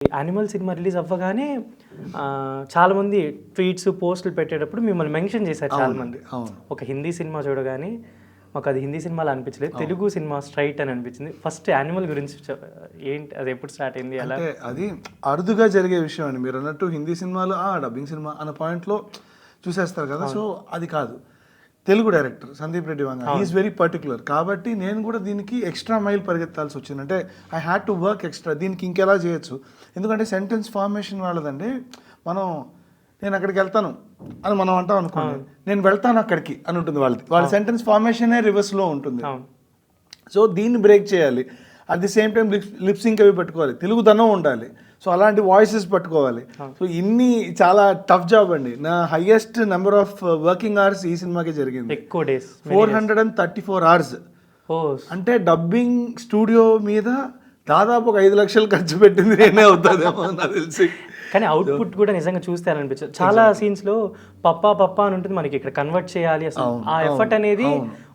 Animal cinema release అవ్వగానే చాలామంది tweets పోస్టులు పెట్టేటప్పుడు మిమ్మల్ని మెన్షన్ చేశారు చాలామంది. ఒక హిందీ సినిమా చూడగానే మాకు అది హిందీ సినిమాలో అనిపించలేదు, తెలుగు సినిమా స్ట్రైట్ అని అనిపించింది. ఫస్ట్ యానిమల్ గురించి ఏంటి, అది ఎప్పుడు స్టార్ట్ అయింది? అలా అది అరుదుగా జరిగే విషయం అండి. మీరు అన్నట్టు హిందీ సినిమాలు డబ్బింగ్ సినిమా అన్న పాయింట్లో చూసేస్తారు కదా. సో అది కాదు, Telugu director Sandeep Reddy Vanga is very particular. కాబట్టి నేను కూడా దీనికి ఎక్స్ట్రా మైల్ పరిగెత్తాల్సి వచ్చింది. అంటే I had to work extra. దీనికి ఇంకెలా చేయొచ్చు, ఎందుకంటే సెంటెన్స్ ఫార్మేషన్ వాళ్ళదండి. నేను అక్కడికి వెళ్తాను అని మనం అంటాం అనుకోండి, నేను వెళ్తాను అక్కడికి అని ఉంటుంది వాళ్ళది. వాళ్ళ సెంటెన్స్ ఫార్మేషనే రివర్స్లో ఉంటుంది. సో దీన్ని బ్రేక్ చేయాలి. At the same time lip sync అవి పెట్టుకోవాలి, తెలుగుదనం ఉండాలి. సో అలాంటి వాయిసెస్ పట్టుకోవాలి. సో ఇన్ని చాలా టఫ్ జాబ్ అండి. నా highest number of working hours ఈ సినిమాకి జరిగింది. ఎక్కువ డేస్ 434 hours. అంటే డబ్బింగ్ స్టూడియో మీద దాదాపు ఒక 5 లక్షలు ఖర్చు పెట్టింది నేనే అవుతుందేమో నాకు తెలిసి. కానీ అవుట్పుట్ కూడా నిజంగా చూస్తే అనిపించదు. చాలా సీన్స్ లో పప్పా అని ఉంటుంది, మనకి ఇక్కడ కన్వర్ట్ చేయాలి. అసలు ఆ ఎఫర్ట్ అనేది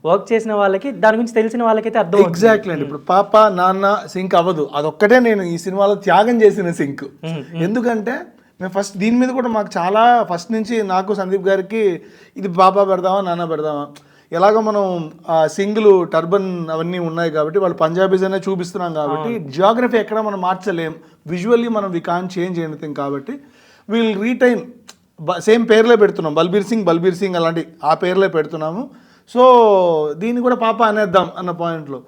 వర్క్ చేసిన వాళ్ళకి, దాని గురించి తెలిసిన వాళ్ళకైతే అర్థం. ఎగ్జాక్ట్లీ అండి. ఇప్పుడు పాప నాన్న సింక్ అవ్వదు, అదొక్కటే నేను ఈ సినిమాలో త్యాగం చేసిన సింక్. ఎందుకంటే మేము ఫస్ట్ దీని మీద కూడా మాకు చాలా ఫస్ట్ నుంచి నాకు సందీప్ గారికి ఇది పాప పెడదామా నాన్న పెడదామా, ఎలాగో మనం సింగిల్ టర్బన్ అవన్నీ ఉన్నాయి కాబట్టి వాళ్ళు పంజాబీస్ అనే చూపిస్తున్నాం కాబట్టి జియోగ్రఫీ ఎక్కడ మనం మార్చలేం, విజువల్లీ మనం వి కాన్ చేంజ్ ఎనీథింగ్. కాబట్టి వీల్ రీటైన్ సేమ్ పేర్లే పెడుతున్నాం, బల్బీర్ సింగ్ అలాంటి ఆ పేర్లే పెడుతున్నాము. సో దీన్ని కూడా పాప అనేద్దాం అన్న పాయింట్లో.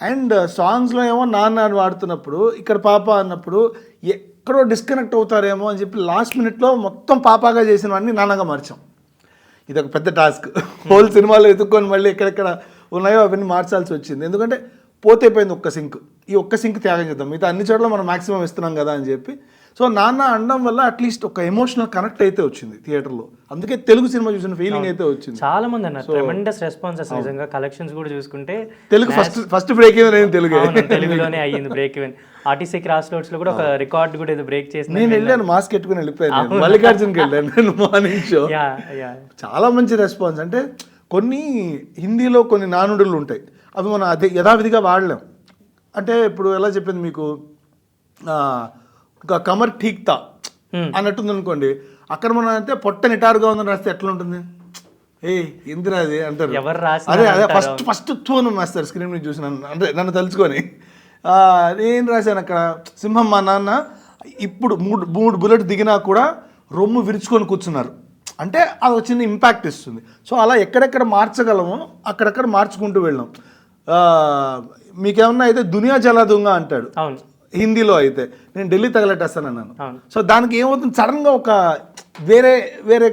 అండ్ సాంగ్స్లో ఏమో నాన్న అని వాడుతున్నప్పుడు ఇక్కడ పాప అన్నప్పుడు ఎక్కడో డిస్కనెక్ట్ అవుతారేమో అని చెప్పి లాస్ట్ మినిట్లో మొత్తం పాపాగా చేసినవన్నీ నాన్నగా మార్చాం. ఇది ఒక పెద్ద టాస్క్. హోల్ సినిమాలో ఎత్తుక్కొని మళ్ళీ ఎక్కడెక్కడ ఉన్నాయో అవన్నీ మార్చాల్సి వచ్చింది. ఎందుకంటే పోతే పోయింది ఒక్క సింక్, ఈ ఒక్క సింక్ త్యాగం చేద్దాం, మిగతా అన్ని చోట్ల మనం మాక్సిమం ఇస్తున్నాం కదా అని చెప్పి. సో నాన్న అనడం వల్ల అట్లీస్ట్ ఒక ఎమోషనల్ కనెక్ట్ అయితే వచ్చింది థియేటర్లో. అందుకే తెలుగు సినిమా చూసిన ఫీలింగ్ అయితే వచ్చింది. చాలా మంది అన్నారు ట్రెమెండస్ రెస్పాన్సెస్. నిజంగా కలెక్షన్స్ కూడా చూసుకుంటే తెలుగు ఫస్ట్ బ్రేక్ ఈవెన్ అయింది, తెలుగులోనే అయ్యింది break even. RTC cross roads లో కూడా ఒక రికార్డ్ కూడా ఏదో బ్రేక్ చేసి నేను వెళ్ళాను, మాస్క్ పెట్టుకుని వెళ్ళిపోయాను, మల్లికార్జున్కి వెళ్ళాను నేను మార్నింగ్ షో. చాలా మంచి రెస్పాన్స్. అంటే కొన్ని హిందీలో కొన్ని నానుడులు ఉంటాయి, అవి మనం అదే యథావిధిగా వాడలేం. అంటే ఇప్పుడు ఎలా చెప్పింది మీకు, ఒక కమర్ ఠీక్తా అన్నట్టుంది అనుకోండి, అక్కడ మనం అంటే పొట్ట నిటారుగా ఉందని రాస్తే ఎట్లా ఉంటుంది, ఇందిరా అది అంటారు. అదే ఫస్ట్ తోను వేస్తారు స్క్రీన్ మీద చూసి అంటే నన్ను తలుచుకొని. నేను రాశాను అక్కడ సింహం మా నాన్న ఇప్పుడు మూడు బుల్లెట్ దిగినా కూడా రొమ్ము విరుచుకొని కూర్చున్నారు అంటే అది వచ్చిన ఇంపాక్ట్ ఇస్తుంది. సో అలా ఎక్కడెక్కడ మార్చగలమో అక్కడెక్కడ మార్చుకుంటూ వెళ్ళాం. మీకేమన్నా అయితే దునియా జలా దొంగ అంటాడు హిందీలో, అయితే నేను ఢిల్లీ తగలెట్టేస్తాను అన్నాను. సో దానికి ఏమవుతుంది, సడన్గా ఒక వేరే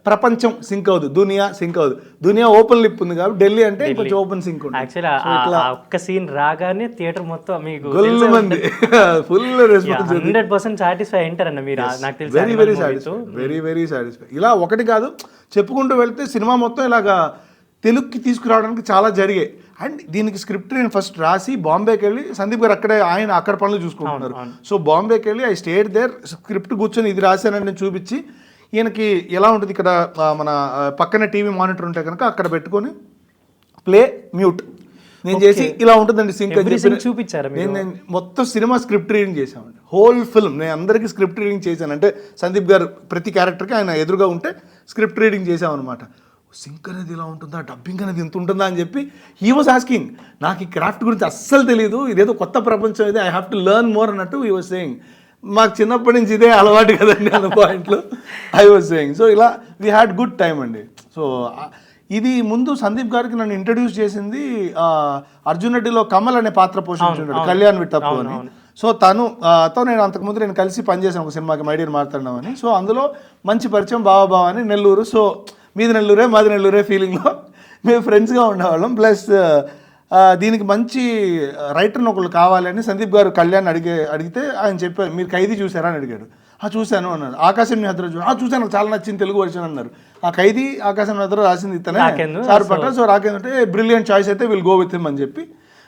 ప్రపంచం సింక్ అవుతుంది, దునియా సింక్ అవుతుంది. దునియా ఓపెన్ లిప్ ఉంది కాబట్టి ఢిల్లీ అంటే కొంచెం ఓపెన్ సింక్ ఉంది. ఒక్క సీన్ రాగానే థియేటర్ మొత్తం మీకు మంది ఫుల్ రెస్పాన్స్, 100% సాటిస్ఫై అయ్యారన్న మీరు. నాకు తెలిసి వెరీ సాటిస్ఫై. ఇలా ఒకటి కాదు చెప్పుకుంటూ వెళ్తే సినిమా మొత్తం ఇలాగా తెలుగుకి తీసుకురావడానికి చాలా జరిగాయి. అండ్ దీనికి స్క్రిప్ట్ నేను ఫస్ట్ రాసి బాంబేకి వెళ్ళి, సందీప్ గారు ఆయన అక్కడ పనులు చూసుకుంటున్నారు. సో బాంబేకి వెళ్ళి ఐ స్టేట్ దేర్, స్క్రిప్ట్ కూర్చొని ఇది రాశానని నేను చూపించి, ఈయనకి ఎలా ఉంటుంది ఇక్కడ మన పక్కన టీవీ మానిటర్ ఉంటే కనుక అక్కడ పెట్టుకొని ప్లే మ్యూట్ నేను చేసి ఇలా ఉంటుందండి సింక్ చూపించారు. నేను మొత్తం సినిమా స్క్రిప్ట్ రీడింగ్ చేశామండి, హోల్ ఫిల్మ్ నేను అందరికీ స్క్రిప్ట్ రీడింగ్ చేశాను. అంటే సందీప్ గారు ప్రతి క్యారెక్టర్కి ఆయన ఎదురుగా ఉంటే స్క్రిప్ట్ రీడింగ్ చేశామన్నమాట. సింక్ అనేది ఇలా ఉంటుందా, డబ్బింగ్ అనేది ఇంత ఉంటుందా అని చెప్పి హీ వాజ్ ఆస్కింగ్. నాకు ఈ క్రాఫ్ట్ గురించి అస్సలు తెలియదు, ఇదేదో కొత్త ప్రపంచం, ఇది I have to learn more అన్నట్టు హీ వాజ్ సేయింగ్. మాకు చిన్నప్పటి నుంచి ఇదే అలవాటు కదండి అన్న పాయింట్లో ఐ వాజ్ సేయింగ్. సో ఇలా వీ హ్యాడ్ గుడ్ టైమ్ అండి. సో ఇది ముందు సందీప్ గారికి నన్ను ఇంట్రడ్యూస్ చేసింది అర్జున్ రెడ్డిలో కమల్ అనే పాత్ర పోషించున్నాడు, కళ్యాణ్ విట్టప్పు అని. సో తనతో నేను అంతకుముందు నేను కలిసి పనిచేసాను ఒక సినిమాకి మైడియర్ మాట్లాడినామని. సో అందులో మంచి పరిచయం, బావా అని, నెల్లూరు. సో మీది నెల్లూరే మాది నెల్లూరే ఫీలింగ్లో మేము ఫ్రెండ్స్గా ఉండేవాళ్ళం. ప్లస్ దీనికి మంచి రైటర్ని ఒకళ్ళు కావాలని సందీప్ గారు కళ్యాణ్ అడిగితే ఆయన చెప్పారు, మీరు ఖైదీ చూసారా అని అడిగాడు. చూశాను అన్నాడు. ఆకాశం నిద్ర చూశాను, నాకు చాలా నచ్చింది తెలుగు వర్షన్ అన్నారు. ఆ ఖైదీ ఆకాశం నిద్ర రాసింది ఇతనే సార్ పట్ట. సో రాకేందు అంటే బ్రిలియంట్ చాయిస్ అయితే విల్ గో విత్ హిమ్ అని చెప్పి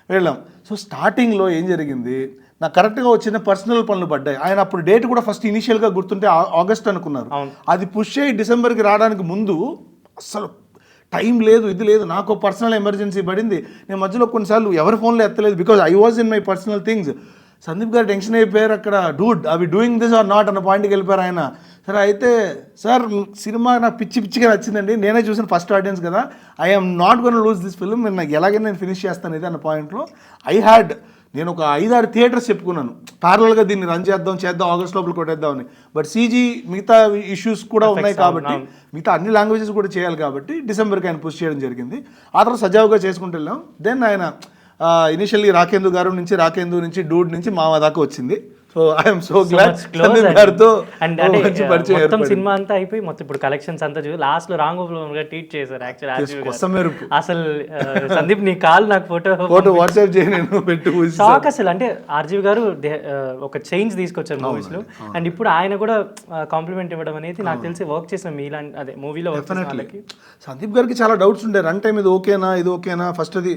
వెళ్ళాం. సో స్టార్టింగ్లో ఏం జరిగింది, నాకు కరెక్ట్గా వచ్చిన పర్సనల్ పనులు పడ్డాయి. ఆయన అప్పుడు డేట్ కూడా ఫస్ట్ ఇనిషియల్గా గుర్తుంటే ఆగస్ట్ అనుకున్నారు. అది పుష్ అయ్యి డిసెంబర్కి రావడానికి ముందు అసలు టైం లేదు, ఇది లేదు, నాకు పర్సనల్ ఎమర్జెన్సీ పడింది. నేను మధ్యలో కొన్నిసార్లు ఎవరి ఫోన్లో ఎత్తలేదు, because I was in my personal things. Sandeep గారు టెన్షన్ అయిపోయారు అక్కడ, డూడ్ అవి డూయింగ్ దిస్ ఆర్ నాట్ అన్న పాయింట్కి వెళ్ళిపోయారు ఆయన. సరే అయితే సార్ సినిమా నాకు పిచ్చిగా నచ్చిందండి, నేనే చూసిన ఫస్ట్ ఆడియన్స్ కదా, I'm not gonna lose this film, నాకు ఎలాగైనా నేను ఫినిష్ చేస్తాను ఇది అన్న పాయింట్లో నేను ఒక 5-6 థియేటర్స్ చెప్పుకున్నాను ప్యారలల్గా దీన్ని రన్ చేద్దాం ఆగస్ట్ లోపల కొట్టేద్దామని. బట్ సీజీ మిగతా ఇష్యూస్ కూడా ఉన్నాయి కాబట్టి, మిగతా అన్ని లాంగ్వేజెస్ కూడా చేయాలి కాబట్టి డిసెంబర్కి ఆయన పుష్ చేయడం జరిగింది. ఆ తర్వాత సజావుగా చేసుకుంటూ వెళ్ళాం. దెన్ ఆయన ఇనిషియల్లీ రాకేందు నుంచి డూడ్ నుంచి మామ దాకా వచ్చింది. So I'm so glad Sandeep గారితో మంచి పరిచయం మొత్తం సినిమా అంతా అయిపోయి మొత్తం ఇప్పుడు కలెక్షన్స్ అంతా చూసి లాస్ట్ లో రాంగ్ ట్వీట్ చేశారు యాక్చువల్లీ. అసలు సందీప్ నీ కాల్ నాకు ఫోటో వాట్సాప్ చేయి నేను పెట్టు షాక్ అసలు. అంటే ఆర్జీవి గారు ఒక చేంజ్ తీసుకొచ్చారు మూవీస్ లో, అండ్ ఇప్పుడు ఆయన కూడా కాంప్లిమెంట్ ఇవ్వడం అనేది నాకు తెలిసి వర్క్ చేసిన మీలాంటి అదే మూవీలో సందీప్ గారికి చాలా డౌట్స్ ఉండే, రన్ టైం ఇది ఓకేనా ఫస్ట్ అది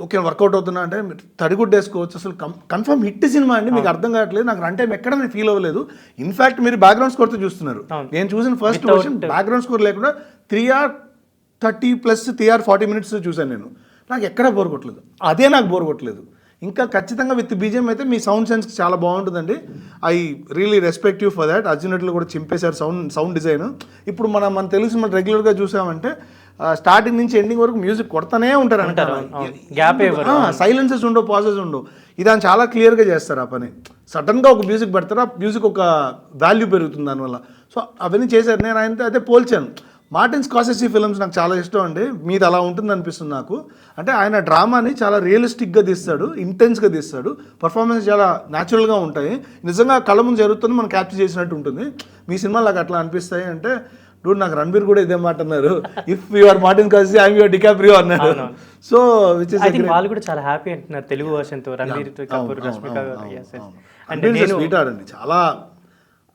ఓకే వర్కౌట్ అవుతున్నా అంటే తడిగుడ్డ వేసుకోవచ్చు, అసలు కన్ఫర్మ్ హిట్ సినిమా అండి, మీకు అర్థం కావట్లేదు, నాకు రన్ టైం ఎక్కడ నేను ఫీల్ అవ్వలేదు. ఇన్ఫాక్ట్ మీరు బ్యాక్గ్రౌండ్ స్కోర్తో చూస్తున్నారు, నేను చూసిన ఫస్ట్ వర్షన్ బ్యాక్గ్రౌండ్ స్కోర్ లేకుండా 3:30 ప్లస్ 3:40 మినిట్స్ చూశాను నేను, నాకు ఎక్కడా బోర్ కొట్టలేదు, అదే నాకు బోర్ కొట్టలేదు. ఇంకా ఖచ్చితంగా విత్ బీజిఎం అయితే మీ సౌండ్ సెన్స్ చాలా బాగుంటుందండి. I really respect you for that. అర్జునట్లు కూడా చింపేశారు సౌండ్ డిజైన్. ఇప్పుడు మన తెలుగు సినిమా రెగ్యులర్గా చూసామంటే స్టార్టింగ్ నుంచి ఎండింగ్ వరకు మ్యూజిక్ కొడతానే ఉంటారు, సైలెన్సెస్ ఉండవు, పాజెస్ ఉండవు. ఇది ఆయన చాలా క్లియర్గా చేస్తారు ఆ పని. సడన్గా ఒక మ్యూజిక్ పెడతారు, ఆ మ్యూజిక్ ఒక వాల్యూ పెరుగుతుంది దానివల్ల. సో అవన్నీ చేశారు. నేను ఆయనతో అదే పోల్చాను. మార్టిన్ స్కార్సెసీ ఫిల్మ్స్ నాకు చాలా ఇష్టం అండి, మీది అలా ఉంటుంది అనిపిస్తుంది నాకు. అంటే ఆయన డ్రామాని చాలా రియలిస్టిక్గా తీస్తాడు, ఇంటెన్స్గా తీస్తాడు, పర్ఫార్మెన్స్ చాలా న్యాచురల్గా ఉంటాయి, నిజంగా కళ్ళ ముందు జరుగుతుంది, మనం క్యాప్చర్ చేసినట్టు ఉంటుంది. మీ సినిమాలు నాకు అట్లా అనిపిస్తాయి అంటే డూడ్ నాకు రణబీర్ కూడా ఇదే మాట అన్నారు, if you are Martin Scorsese I'm your DiCaprio అన్నారు. సో విచ్ ఇస్ వాళ్ళు కూడా చాలా హ్యాపీ అంటున్నారు తెలుగు వర్షన్ తో రణబీర్ కపూర్ రష్మిక. స్వీట్ ఆడండి చాలా,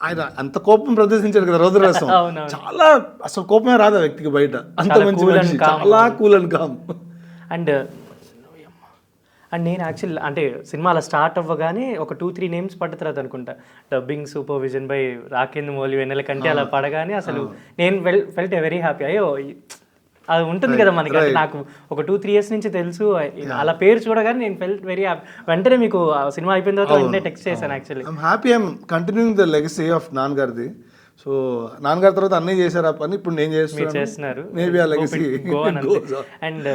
ఆయన అంత కోపం ప్రదర్శించారు కదా రుద్రరసం, చాలా అసలు కోపమే రాదు ఆ వ్యక్తికి బయట, అంత మంచి మనిషి, చాలా కూల్ అండ్ కామ్. అండ్ నేను యాక్చువల్ అంటే సినిమా అలా స్టార్ట్ అవ్వగానే ఒక 2-3 నేమ్స్ పడ్డ తర్వాత అనుకుంటా, డబ్బింగ్ సూపర్విజన్ బై రాకేందు మౌలి వెన్నెలకంటి అలా పడగానే అసలు నేను ఫెల్ట్ వెరీ హ్యాపీ. అయ్యో అది ఉంటుంది కదా మనకి, అంటే నాకు ఒక 2-3 ఇయర్స్ నుంచి తెలుసు, అలా పేరు చూడగానే నేను ఫెల్ట్ వెరీ హ్యాపీ. వెంటనే మీకు సినిమా అయిపోయిన తర్వాత వెంటనే టెక్స్ట్ చేశాను actually. I'm happy, I'm continuing the legacy of నాన్నగారిది. సో నాన్నగారి తర్వాత అన్నీ చేశారు ఆ పని, ఇప్పుడు నేను చేస్తున్నారు, మేబీ ఆ లెగసీ. అండ్